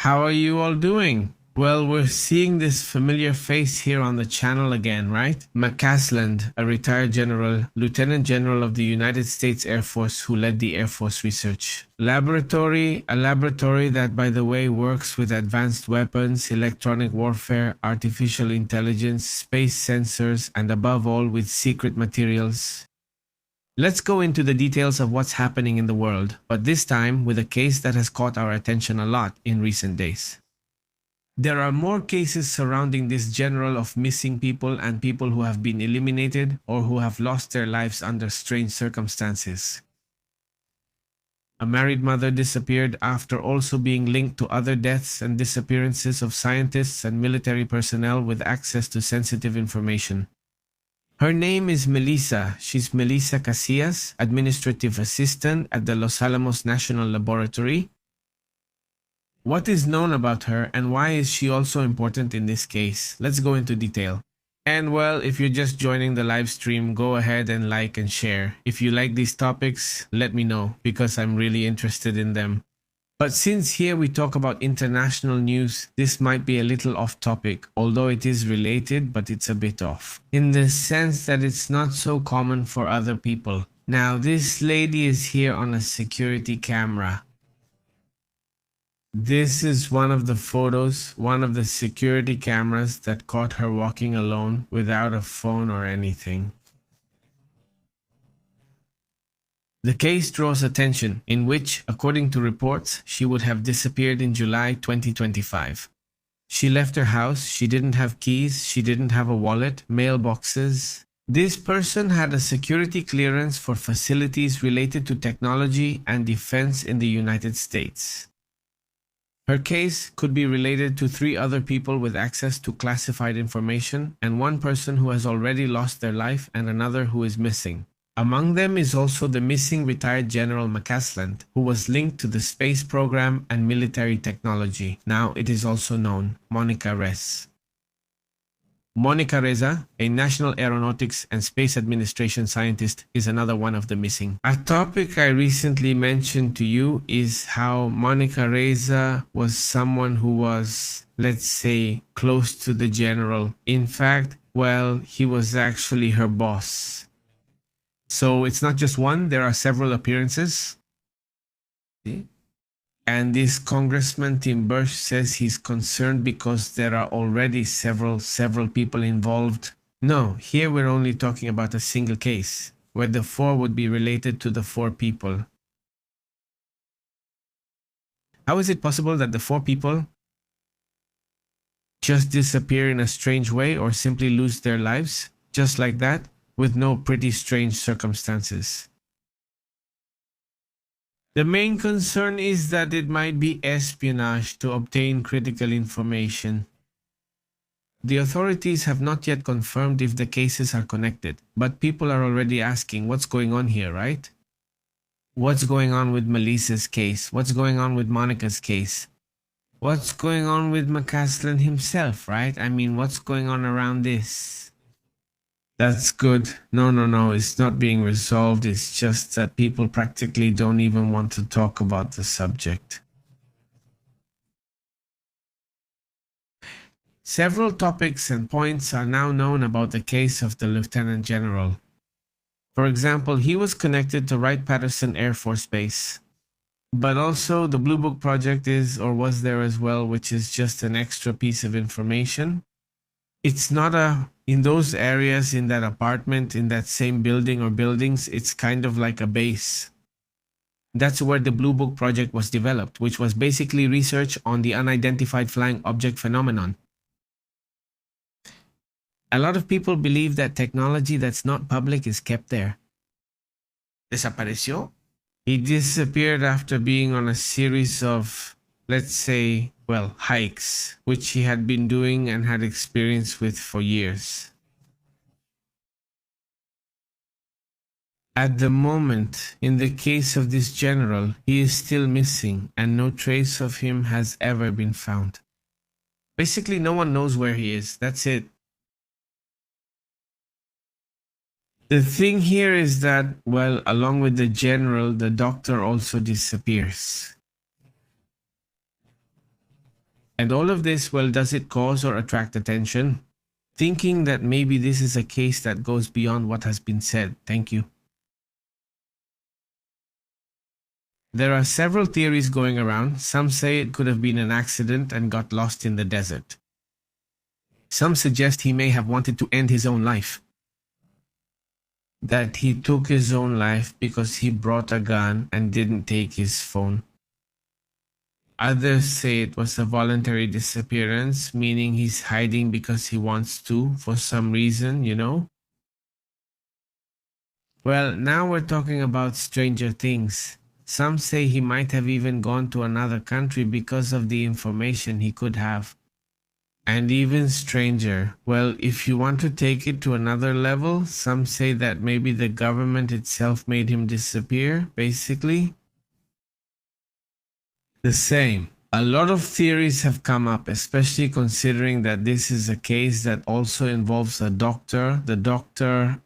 How are you all doing? Well, we're seeing this familiar face here on the channel again, right? McCasland, a retired general, Lieutenant General of the United States Air Force who led the Air Force Research Laboratory, a laboratory that, by the way, works with advanced weapons, electronic warfare, artificial intelligence, space sensors, and above all, with secret materials. Let's go into the details of what's happening in the world, but this time with a case that has caught our attention a lot in recent days. There are more cases surrounding this general of missing people and people who have been eliminated or who have lost their lives under strange circumstances. A married mother disappeared after also being linked to other deaths and disappearances of scientists and military personnel with access to sensitive information. Her name is Melissa. She's Melissa Casillas, Administrative Assistant at the Los Alamos National Laboratory. What is known about her and why is she also important in this case? Let's go into detail. And well, if you're just joining the live stream, go ahead and like and share. If you like these topics, let me know because I'm really interested in them. But since here we talk about international news, this might be a little off topic, although it is related, but it's a bit off. In the sense that it's not so common for other people. Now, this lady is here on a security camera. This is one of the photos, one of the security cameras that caught her walking alone without a phone or anything. The case draws attention, in which, according to reports, she would have disappeared in July 2025. She left her house, she didn't have keys, she didn't have a wallet, mailboxes. This person had a security clearance for facilities related to technology and defense in the United States. Her case could be related to 3 other people with access to classified information and 1 person who has already lost their life and another who is missing. Among them is also the missing retired General McCasland, who was linked to the space program and military technology. Now it is also known, Monica Rez. Monica Reza, a National Aeronautics and Space Administration scientist, is another one of the missing. A topic I recently mentioned to you is how Monica Reza was someone who was, let's say, close to the general. In fact, well, he was actually her boss. So it's not just one, there are several appearances. And this Congressman Tim Burch says he's concerned because there are already several people involved. No, here we're only talking about a single case, where the 4 would be related to the 4 people. How is it possible that the 4 people just disappear in a strange way or simply lose their lives, just like that, with no pretty strange circumstances? The main concern is that it might be espionage to obtain critical information. The authorities have not yet confirmed if the cases are connected, but people are already asking what's going on here, right? What's going on with Melissa's case? What's going on with Monica's case? What's going on with McCasland himself, right? I mean, what's going on around this? That's good. No, it's not being resolved. It's just that people practically don't even want to talk about the subject. Several topics and points are now known about the case of the Lieutenant General. For example, he was connected to Wright-Patterson Air Force Base. But also the Blue Book project is or was there as well, which is just an extra piece of information. It's not in those areas, in that apartment, in that same building or buildings, it's kind of like a base. That's where the Blue Book project was developed, which was basically research on the unidentified flying object phenomenon. A lot of people believe that technology that's not public is kept there. ¿Desapareció? He disappeared after being on a series of, let's say, well, hikes, which he had been doing and had experience with for years. At the moment, in the case of this general, he is still missing and no trace of him has ever been found. Basically, no one knows where he is. That's it. The thing here is that, well, along with the general, the doctor also disappears. And all of this, well, does it cause or attract attention? Thinking that maybe this is a case that goes beyond what has been said. Thank you. There are several theories going around. Some say it could have been an accident and got lost in the desert. Some suggest he may have wanted to end his own life. That he took his own life because he brought a gun and didn't take his phone. Others say it was a voluntary disappearance, meaning he's hiding because he wants to for some reason, you know? Well, now we're talking about stranger things. Some say he might have even gone to another country because of the information he could have. And even stranger, well, if you want to take it to another level, some say that maybe the government itself made him disappear, basically. The same. A lot of theories have come up, especially considering that this is a case that also involves a doctor. The doctor,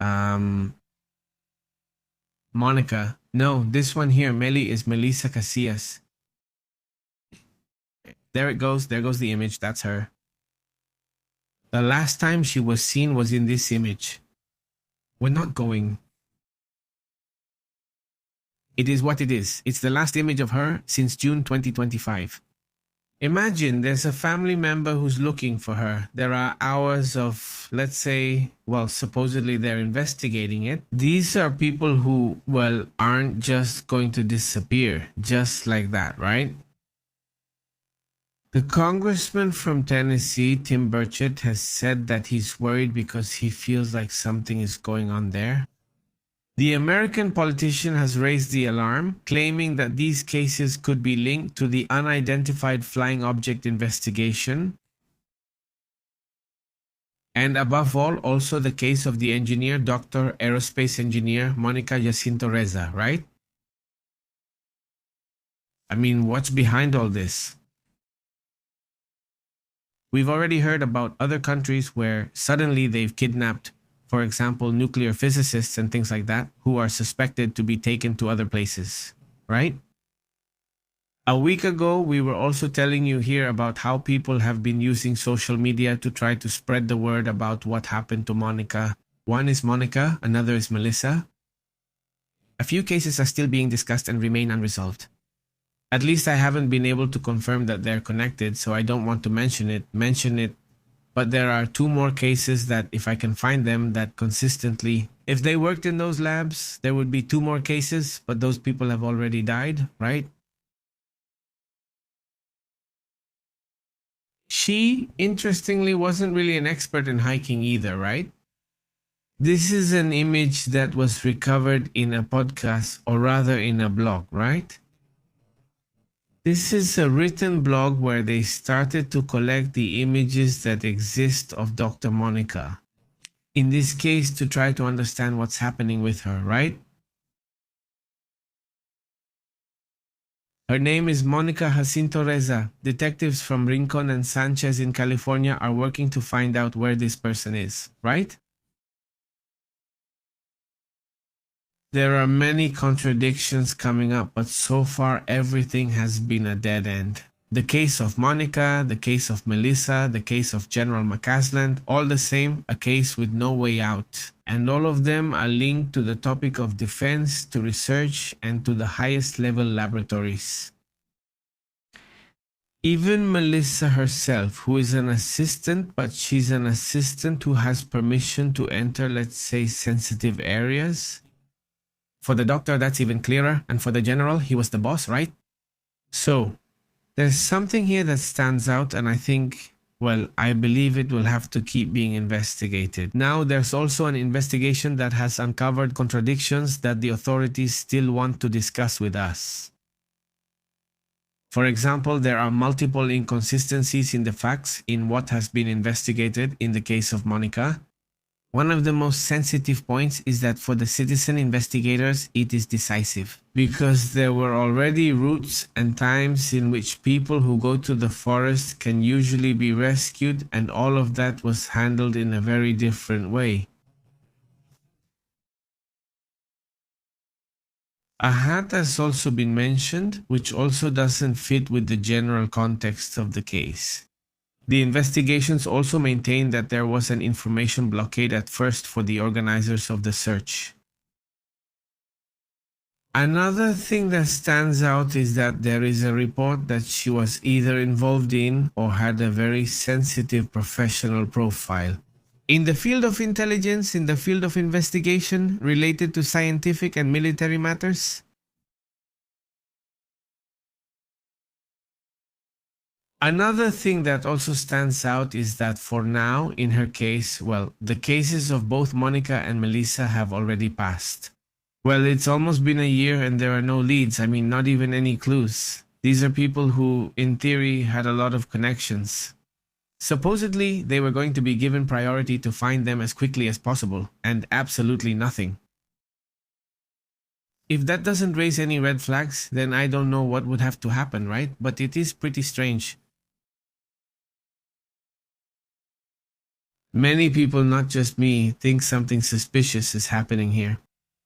Monica. No, this one here, Meli, is Melissa Casillas. There it goes. There goes the image. That's her. The last time she was seen was in this image. We're not going. It is what it is. It's the last image of her since June 2025. Imagine there's a family member who's looking for her. There are hours of, let's say, well, supposedly they're investigating it. These are people who, well, aren't just going to disappear just like that, right? The congressman from Tennessee, Tim Burchett, has said that he's worried because he feels like something is going on there. The American politician has raised the alarm, claiming that these cases could be linked to the unidentified flying object investigation. And above all, also the case of the engineer, Dr. Aerospace Engineer Monica Jacinto Reza, right? I mean, what's behind all this? We've already heard about other countries where suddenly they've kidnapped, for example, nuclear physicists and things like that, who are suspected to be taken to other places, right? A week ago, we were also telling you here about how people have been using social media to try to spread the word about what happened to Monica. One is Monica, another is Melissa. A few cases are still being discussed and remain unresolved. At least I haven't been able to confirm that they're connected, so I don't want to mention it. But there are two more cases that, if I can find them, that consistently, if they worked in those labs, there would be two more cases, but those people have already died, right? She, interestingly, wasn't really an expert in hiking either, right? This is an image that was recovered in a podcast, or rather in a blog, right? This is a written blog where they started to collect the images that exist of Dr. Monica. In this case, to try to understand what's happening with her, right? Her name is Monica Jacinto Reza. Detectives from Rincon and Sanchez in California are working to find out where this person is, right? There are many contradictions coming up, but so far everything has been a dead end. The case of Monica, the case of Melissa, the case of General McCasland, all the same, a case with no way out. And all of them are linked to the topic of defense, to research, and to the highest level laboratories. Even Melissa herself, who is an assistant, but she's an assistant who has permission to enter, let's say, sensitive areas. For the doctor, that's even clearer. And for the general, he was the boss, right? So, there's something here that stands out, and I think, well, I believe it will have to keep being investigated. Now, there's also an investigation that has uncovered contradictions that the authorities still want to discuss with us. For example, there are multiple inconsistencies in the facts in what has been investigated in the case of Monica. One of the most sensitive points is that for the citizen investigators, it is decisive, because there were already routes and times in which people who go to the forest can usually be rescued, and all of that was handled in a very different way. Ahad has also been mentioned, which also doesn't fit with the general context of the case. The investigations also maintain that there was an information blockade at first for the organizers of the search. Another thing that stands out is that there is a report that she was either involved in or had a very sensitive professional profile. In the field of intelligence, in the field of investigation related to scientific and military matters. Another thing that also stands out is that for now, in her case, well, the cases of both Monica and Melissa have already passed. Well, it's almost been a year and there are no leads. I mean, not even any clues. These are people who, in theory, had a lot of connections. Supposedly, they were going to be given priority to find them as quickly as possible, and absolutely nothing. If that doesn't raise any red flags, then I don't know what would have to happen, right? But it is pretty strange. Many people, not just me, think something suspicious is happening here.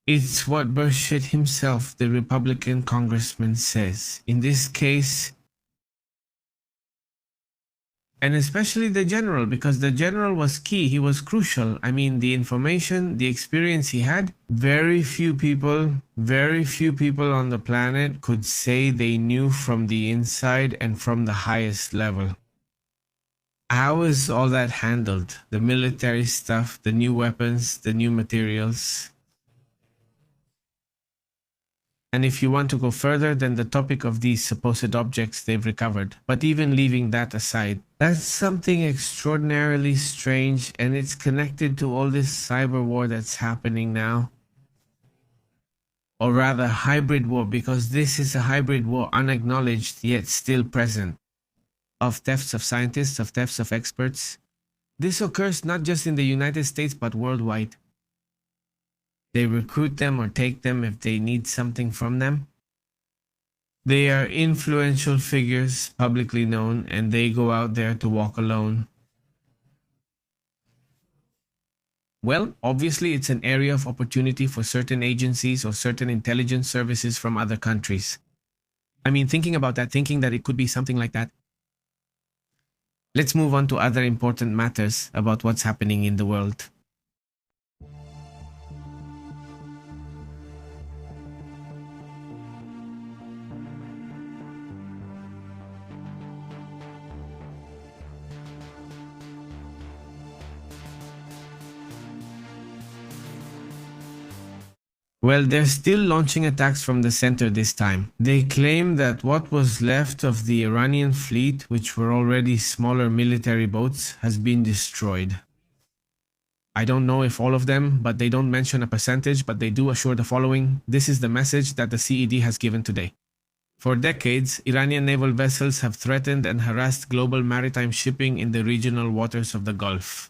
It's what Burchett himself, the Republican congressman, says. In this case, and especially the general, because the general was key, he was crucial. I mean, the information, the experience he had, very few people on the planet could say they knew from the inside and from the highest level. How is all that handled? The military stuff, the new weapons, the new materials. And if you want to go further, then the topic of these supposed objects they've recovered. But even leaving that aside, that's something extraordinarily strange, and it's connected to all this cyber war that's happening now. Or rather, hybrid war, because this is a hybrid war, unacknowledged yet still present. Of thefts of scientists, of thefts of experts. This occurs not just in the United States, but worldwide. They recruit them or take them if they need something from them. They are influential figures, publicly known, and they go out there to walk alone. Well, obviously it's an area of opportunity for certain agencies or certain intelligence services from other countries. I mean, thinking about that, thinking that it could be something like that. Let's move on to other important matters about what's happening in the world. Well, they're still launching attacks from the center this time. They claim that what was left of the Iranian fleet, which were already smaller military boats, has been destroyed. I don't know if all of them, but they don't mention a percentage, but they do assure the following. This is the message that the CED has given today. For decades, Iranian naval vessels have threatened and harassed global maritime shipping in the regional waters of the Gulf.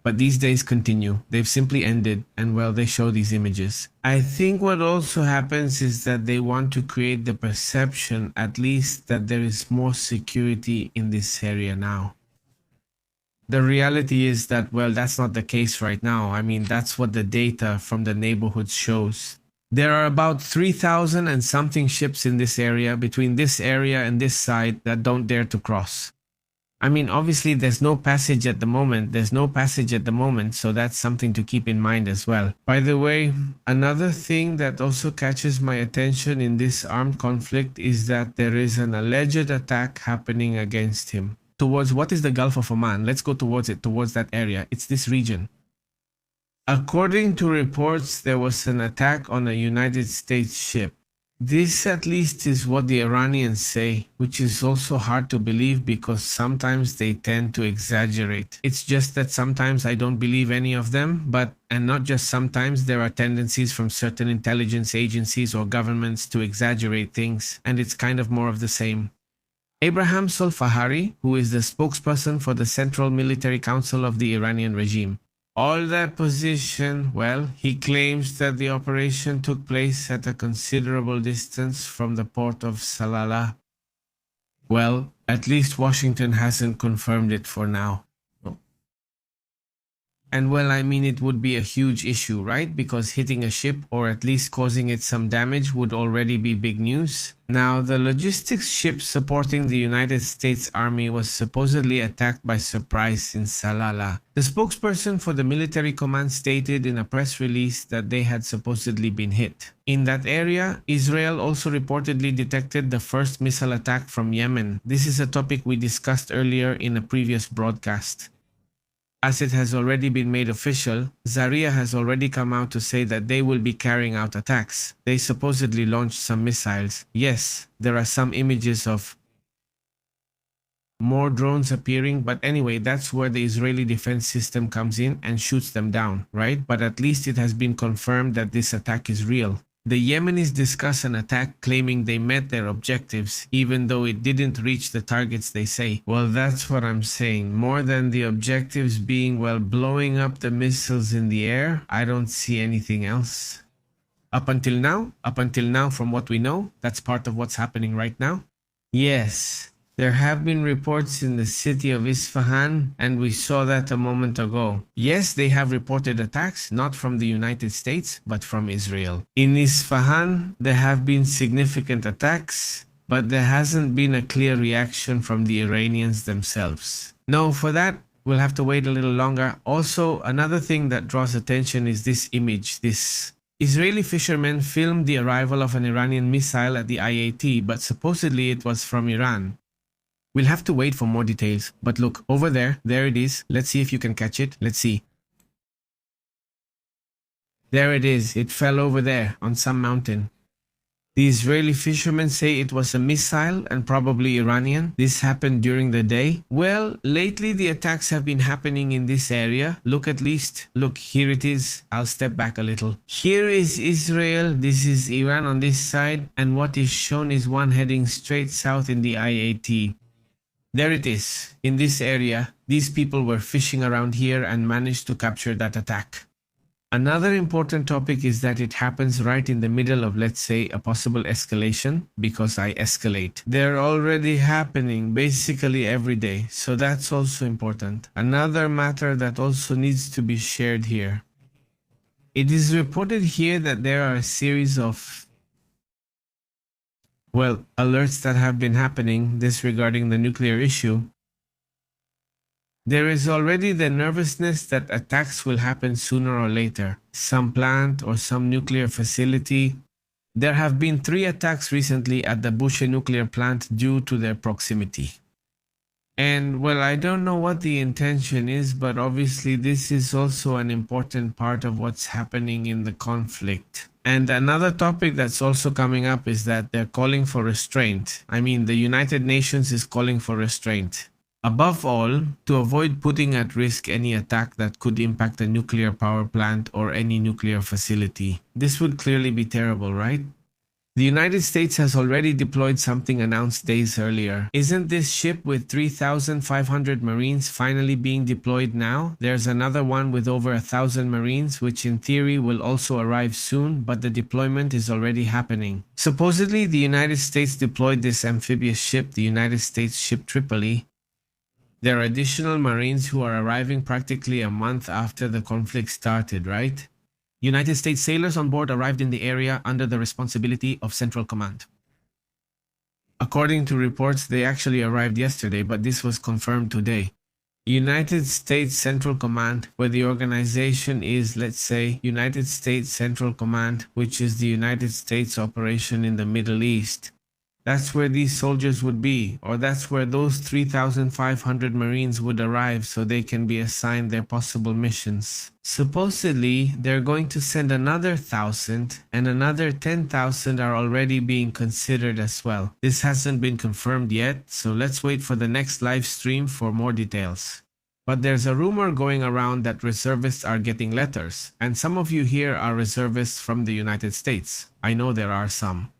But these days continue. They've simply ended, and well, they show these images. I think what also happens is that they want to create the perception, at least, that there is more security in this area now. The reality is that, well, that's not the case right now. I mean, that's what the data from the neighborhoods shows. There are about 3,000 and something ships in this area, between this area and this side, that don't dare to cross. I mean, obviously, there's no passage at the moment. So that's something to keep in mind as well. By the way, another thing that also catches my attention in this armed conflict is that there is an alleged attack happening against him. Towards what is the Gulf of Oman? Let's go towards it, towards that area. It's this region. According to reports, there was an attack on a United States ship. This at least is what the Iranians say, which is also hard to believe because sometimes they tend to exaggerate. It's just that sometimes I don't believe any of them, and not just sometimes, there are tendencies from certain intelligence agencies or governments to exaggerate things, and it's kind of more of the same. Abraham Solfahari, who is the spokesperson for the Central Military Council of the Iranian regime, all that position, well, he claims that the operation took place at a considerable distance from the port of Salalah. Well, at least Washington hasn't confirmed it for now. And well, I mean, it would be a huge issue, right? Because hitting a ship or at least causing it some damage would already be big news. Now, the logistics ship supporting the United States Army was supposedly attacked by surprise in Salalah. The spokesperson for the military command stated in a press release that they had supposedly been hit. In that area, Israel also reportedly detected the first missile attack from Yemen. This is a topic we discussed earlier in a previous broadcast. As it has already been made official, Zaria has already come out to say that they will be carrying out attacks. They supposedly launched some missiles. Yes, there are some images of more drones appearing, but anyway, that's where the Israeli defense system comes in and shoots them down, right? But at least it has been confirmed that this attack is real. The Yemenis discuss an attack claiming they met their objectives, even though it didn't reach the targets they say. Well, that's what I'm saying. More than the objectives being, well, blowing up the missiles in the air, I don't see anything else. Up until now, from what we know, that's part of what's happening right now. Yes. There have been reports in the city of Isfahan, and we saw that a moment ago. Yes, they have reported attacks, not from the United States, but from Israel. In Isfahan, there have been significant attacks, but there hasn't been a clear reaction from the Iranians themselves. No, for that, we'll have to wait a little longer. Also, another thing that draws attention is this image, this Israeli fishermen filmed the arrival of an Iranian missile at the IAT, but supposedly it was from Iran. We'll have to wait for more details, but look, over there it is. Let's see if you can catch it. Let's see. There it is. It fell over there on some mountain. The Israeli fishermen say it was a missile and probably Iranian. This happened during the day. Well, lately the attacks have been happening in this area. Look, here it is. I'll step back a little. Here is Israel. This is Iran on this side. And what is shown is one heading straight south in the IAT. There it is. In this area, these people were fishing around here and managed to capture that attack. Another important topic is that it happens right in the middle of, let's say, a possible escalation, because I escalate. They're already happening basically every day, so that's also important. Another matter that also needs to be shared here. It is reported here that there are a series of alerts that have been happening disregarding the nuclear issue. There is already the nervousness that attacks will happen sooner or later. Some plant or some nuclear facility. There have been 3 attacks recently at the Bushehr nuclear plant due to their proximity. And well, I don't know what the intention is, but obviously this is also an important part of what's happening in the conflict. And another topic that's also coming up is that they're calling for restraint. I mean, the United Nations is calling for restraint. Above all, to avoid putting at risk any attack that could impact a nuclear power plant or any nuclear facility. This would clearly be terrible, right? The United States has already deployed something announced days earlier. Isn't this ship with 3,500 Marines finally being deployed now? There's another one with over 1,000 Marines, which in theory will also arrive soon, but the deployment is already happening. Supposedly, the United States deployed this amphibious ship, the United States ship Tripoli. There are additional Marines who are arriving practically a month after the conflict started, right? United States sailors on board arrived in the area under the responsibility of Central Command. According to reports, they actually arrived yesterday, but this was confirmed today. United States Central Command, where the organization is, let's say, United States Central Command, which is the United States operation in the Middle East. That's where these soldiers would be, or that's where those 3,500 Marines would arrive so they can be assigned their possible missions. Supposedly, they're going to send another 1,000 and another 10,000 are already being considered as well. This hasn't been confirmed yet, so let's wait for the next live stream for more details. But there's a rumor going around that reservists are getting letters, and some of you here are reservists from the United States. I know there are some.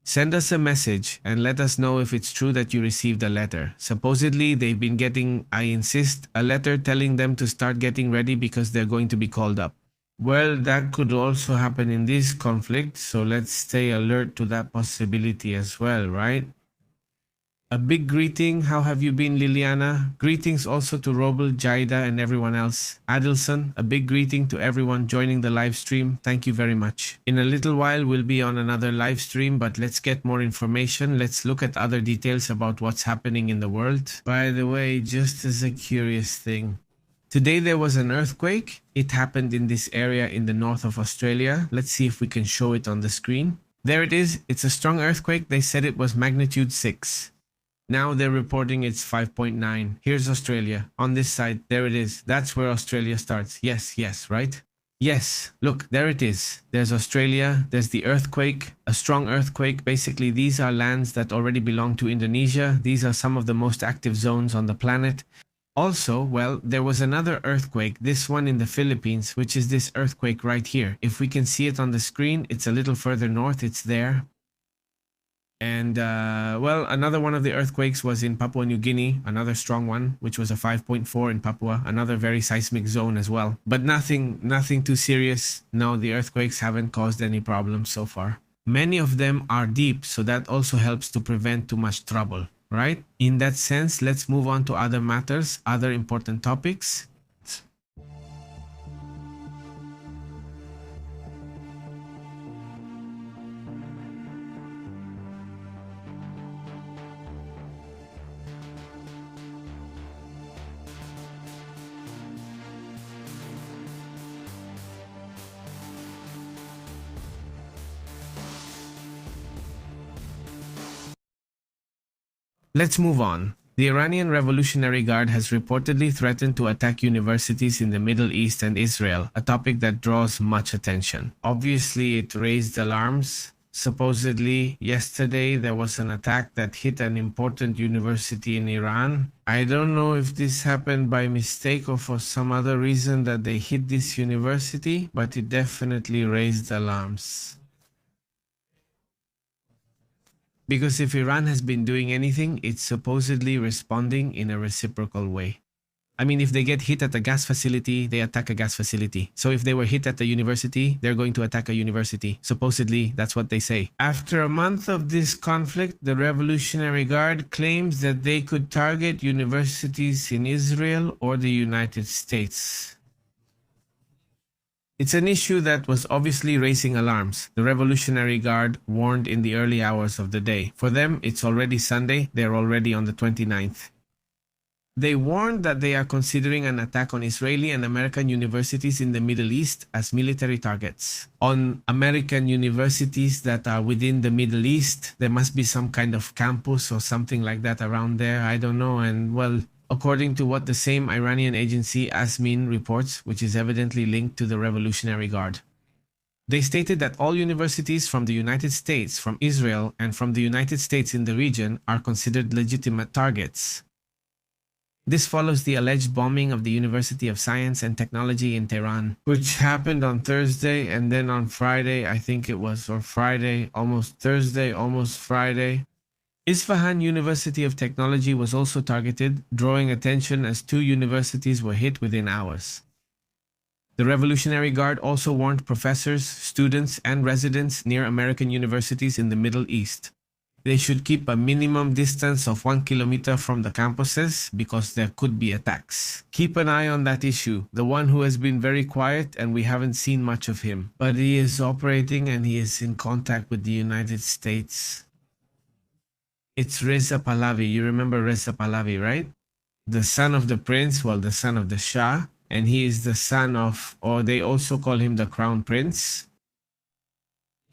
Send us a message and let us know if it's true that you received a letter. Supposedly, they've been getting, I insist, a letter telling them to start getting ready because they're going to be called up. Well, that could also happen in this conflict, so let's stay alert to that possibility as well, right? A big greeting. How have you been, Liliana? Greetings also to Robel, Jaida, and everyone else. Adelson, a big greeting to everyone joining the live stream. Thank you very much. In a little while, we'll be on another live stream, but let's get more information. Let's look at other details about what's happening in the world. By the way, just as a curious thing, today there was an earthquake. It happened in this area in the north of Australia. Let's see if we can show it on the screen. There it is. It's a strong earthquake. They said it was magnitude 6. Now they're reporting it's 5.9. Here's Australia. On this side, there it is. That's where Australia starts. Yes, right? Yes, look, there it is. There's Australia. There's the earthquake, a strong earthquake. Basically, these are lands that already belong to Indonesia. These are some of the most active zones on the planet. Also, well, there was another earthquake, this one in the Philippines, which is this earthquake right here. If we can see it on the screen, it's a little further north. It's there. And, well, another one of the earthquakes was in Papua New Guinea, another strong one, which was a 5.4 in Papua, another very seismic zone as well. But nothing too serious. No, the earthquakes haven't caused any problems so far. Many of them are deep, so that also helps to prevent too much trouble, right? In that sense, let's move on to other matters, other important topics. Let's move on. The Iranian Revolutionary Guard has reportedly threatened to attack universities in the Middle East and Israel, a topic that draws much attention. Obviously, it raised alarms. Supposedly, yesterday there was an attack that hit an important university in Iran. I don't know if this happened by mistake or for some other reason that they hit this university, but it definitely raised alarms. Because if Iran has been doing anything, it's supposedly responding in a reciprocal way. I mean, if they get hit at a gas facility, they attack a gas facility. So if they were hit at a university, they're going to attack a university. Supposedly, that's what they say. After a month of this conflict, the Revolutionary Guard claims that they could target universities in Israel or the United States. It's an issue that was obviously raising alarms. The Revolutionary Guard warned in the early hours of the day. For them, it's already Sunday. They're already on the 29th. They warned that they are considering an attack on Israeli and American universities in the Middle East as military targets. On American universities that are within the Middle East, there must be some kind of campus or something like that around there. I don't know. And well, according to what the same Iranian agency ASMIN reports, which is evidently linked to the Revolutionary Guard. They stated that all universities from the United States, from Israel, and from the United States in the region are considered legitimate targets. This follows the alleged bombing of the University of Science and Technology in Tehran, which happened on Thursday, and then on Friday, I think it was, or Friday, almost Thursday, almost Friday. Isfahan University of Technology was also targeted, drawing attention as 2 universities were hit within hours. The Revolutionary Guard also warned professors, students, and residents near American universities in the Middle East. They should keep a minimum distance of 1 kilometer from the campuses because there could be attacks. Keep an eye on that issue, the one who has been very quiet and we haven't seen much of him. But he is operating and he is in contact with the United States. It's Reza Pahlavi. You remember Reza Pahlavi, right? The son of the prince, well, the son of the Shah. And he is the son of, or they also call him the crown prince.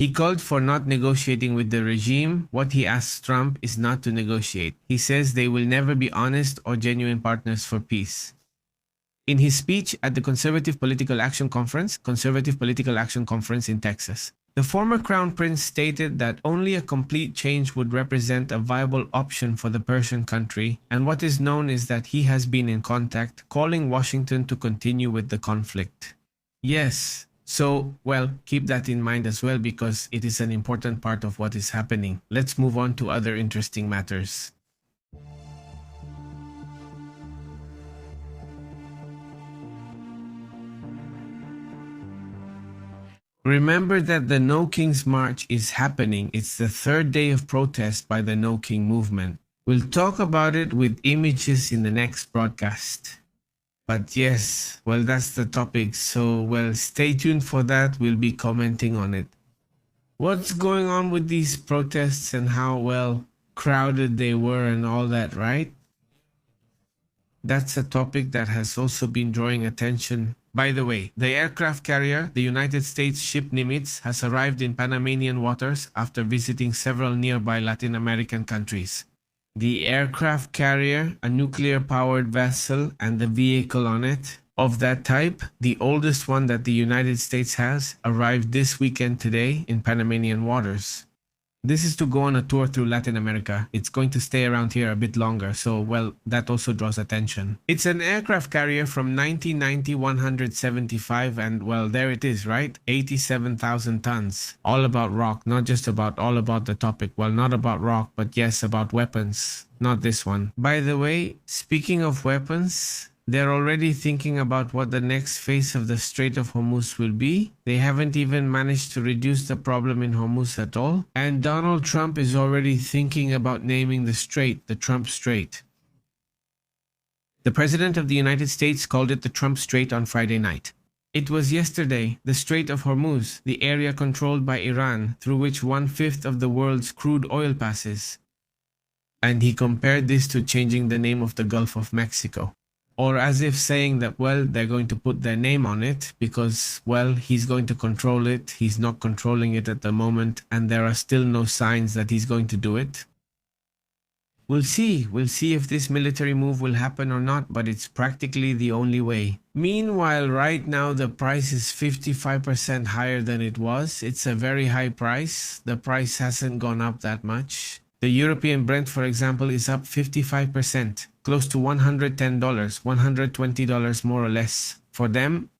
He called for not negotiating with the regime. What he asks Trump is not to negotiate. He says they will never be honest or genuine partners for peace. In his speech at the Conservative Political Action Conference in Texas, the former Crown Prince stated that only a complete change would represent a viable option for the Persian country, and what is known is that he has been in contact, calling Washington to continue with the conflict. Yes, so, well, keep that in mind as well because it is an important part of what is happening. Let's move on to other interesting matters. Remember that the No Kings March is happening. It's the 3rd day of protest by the No King movement. We'll talk about it with images in the next broadcast. But yes, well, that's the topic. So, well, stay tuned for that. We'll be commenting on it. What's going on with these protests and how, well, crowded they were and all that, right? That's a topic that has also been drawing attention. By the way, the aircraft carrier, the United States ship Nimitz, has arrived in Panamanian waters after visiting several nearby Latin American countries. The aircraft carrier, a nuclear-powered vessel, and the vehicle on it, of that type, the oldest one that the United States has, arrived this weekend today in Panamanian waters. This is to go on a tour through Latin America. It's going to stay around here a bit longer, so, well, that also draws attention. It's an aircraft carrier from 1990-175, and, well, there it is, right? 87,000 tons. All about rock, not just about all about the topic. Well, not about rock, but yes, about weapons. Not this one. By the way, speaking of weapons, they're already thinking about what the next phase of the Strait of Hormuz will be. They haven't even managed to reduce the problem in Hormuz at all. And Donald Trump is already thinking about naming the strait the Trump Strait. The President of the United States called it the Trump Strait on Friday night. It was yesterday, the Strait of Hormuz, the area controlled by Iran, through which 1/5 of the world's crude oil passes. And he compared this to changing the name of the Gulf of Mexico. Or as if saying that, well, they're going to put their name on it because, well, he's going to control it. He's not controlling it at the moment, and there are still no signs that he's going to do it. We'll see. We'll see if this military move will happen or not, but it's practically the only way. Meanwhile, right now, the price is 55% higher than it was. It's a very high price. The price hasn't gone up that much. The European Brent, for example, is up 55%, close to $110, $120 more or less. For them,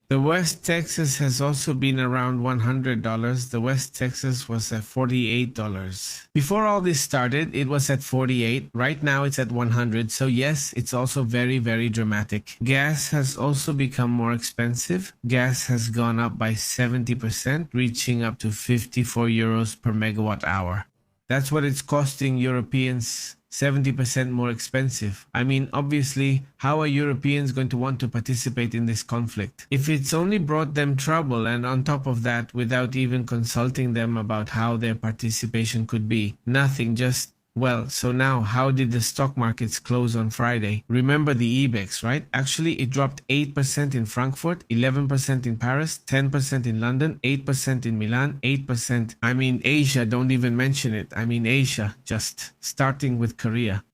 the West Texas has also been around $100. The West Texas was at $48. Before all this started, it was at 48. Right now it's at 100. So yes, it's also very, very dramatic. Gas has also become more expensive. Gas has gone up by 70%, reaching up to 54 euros per megawatt hour. That's what it's costing Europeans, 70% more expensive. I mean, obviously, how are Europeans going to want to participate in this conflict? If it's only brought them trouble, and on top of that, without even consulting them about how their participation could be, nothing, just, well, so now how did the stock markets close on Friday? Remember the IBEX, right? Actually, it dropped 8% in Frankfurt, 11% in Paris, 10% in London, 8% in Milan, 8%. I mean, Asia, don't even mention it. I mean, Asia, just starting with Korea.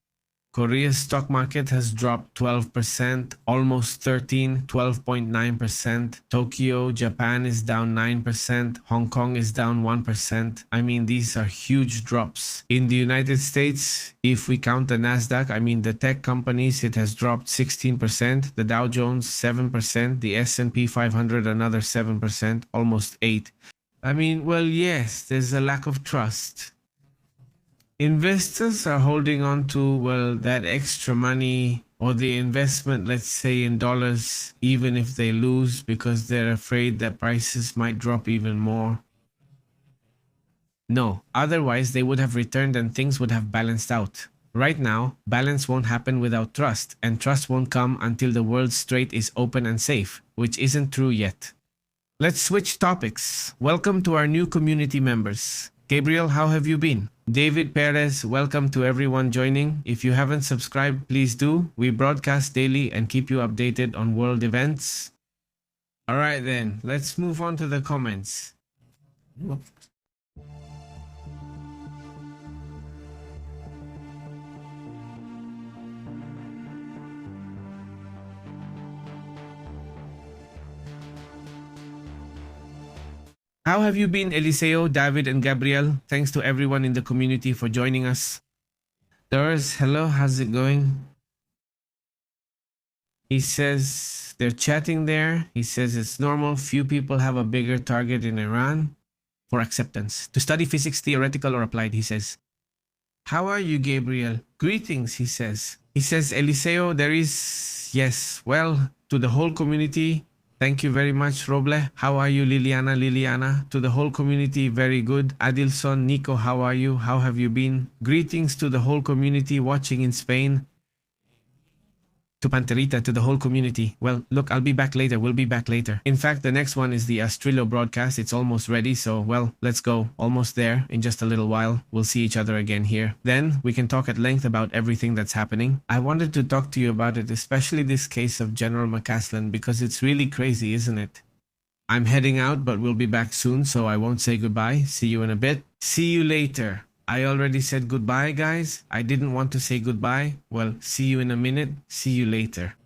Korea's stock market has dropped 12%, almost 13, 12.9%. Tokyo, Japan is down 9%. Hong Kong is down 1%. I mean, these are huge drops. In the United States, if we count the Nasdaq, I mean the tech companies, it has dropped 16%. The Dow Jones, 7%. The S&P 500, another 7%, almost 8%. I mean, well, yes, there's a lack of trust. Investors are holding on to, well, that extra money or the investment, let's say in dollars, even if they lose because they're afraid that prices might drop even more. No, otherwise they would have returned and things would have balanced out. Right now, balance won't happen without trust, and trust won't come until the world's strait is open and safe, which isn't true yet. Let's switch topics. Welcome to our new community members. Gabriel, how have you been? David Perez, welcome to everyone joining. If you haven't subscribed, please do. We broadcast daily and keep you updated on world events. Alright then, let's move on to the comments. How have you been, Eliseo, David, and Gabriel? Thanks to everyone in the community for joining us. Doris, hello, how's it going? He says they're chatting there. He says it's normal. Few people have a bigger target in Iran for acceptance. To study physics, theoretical or applied, he says. How are you, Gabriel? Greetings, he says. He says, Eliseo, there is, yes, well, to the whole community, Thank you very much, Roble. How are you, Liliana? Liliana. To the whole community, very good. Adilson, Nico, how are you? How have you been? Greetings to the whole community watching in Spain. To Panterita, to the whole community. Well, look, I'll be back later. We'll be back later. In fact, the next one is the Astrillo broadcast. It's almost ready. So, well, let's go. Almost there in just a little while. We'll see each other again here. Then we can talk at length about everything that's happening. I wanted to talk to you about it, especially this case of General McCasland, because it's really crazy, isn't it? I'm heading out, but we'll be back soon, so I won't say goodbye. See you in a bit. See you later. I already said goodbye, guys. I didn't want to say goodbye. Well, see you in a minute. See you later.